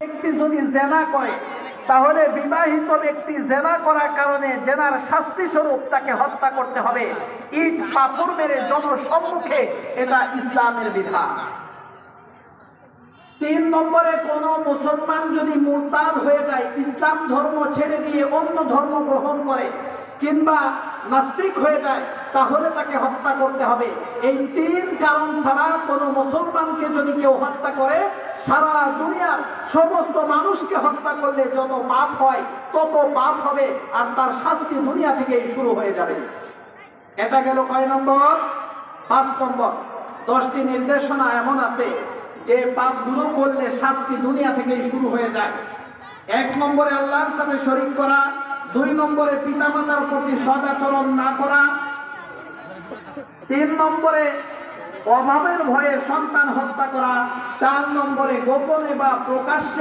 ব্যক্তি যদি জেনা করে তাহলে বিবাহিত ব্যক্তি জেনা করার কারণে জেনার শাস্তি স্বরূপ তাকে হত্যা করতে হবে, ইট পাথর মেরে জনসম্মুখে। এটা ইসলামের বিধান। 3 নম্বরে, কোন মুসলমান যদি মুরতাদ হয়ে যায়, ইসলাম ধর্ম ছেড়ে দিয়ে অন্য ধর্ম গ্রহণ করে কিংবা নাস্তিক হয়ে যায়, তাহলে তাকে হত্যা করতে হবে। এই 3 কারণ ছাড়া কোন মুসলমানকে যদি কেউ হত্যা করে, সারা দুনিয়ার সমস্ত মানুষকে হত্যা করলে যত পাপ হয় তত পাপ হবে, আর তার শাস্তি দুনিয়া থেকেই শুরু হয়ে যাবে। এটা গেল কয় নম্বর? 5 নম্বর। 10টি নির্দেশনা এমন আছে যে পাপগুলো করলে শাস্তি দুনিয়া থেকেই শুরু হয়ে যায়। 1 নম্বরে আল্লাহর সাথে শরীক করা, 2 নম্বরে পিতামাতার প্রতি সদাচরণ না করা, 3 নম্বরে অভাবের ভয়ে সন্তান হত্যা করা, 4 নম্বরে গোপনে বা প্রকাশ্যে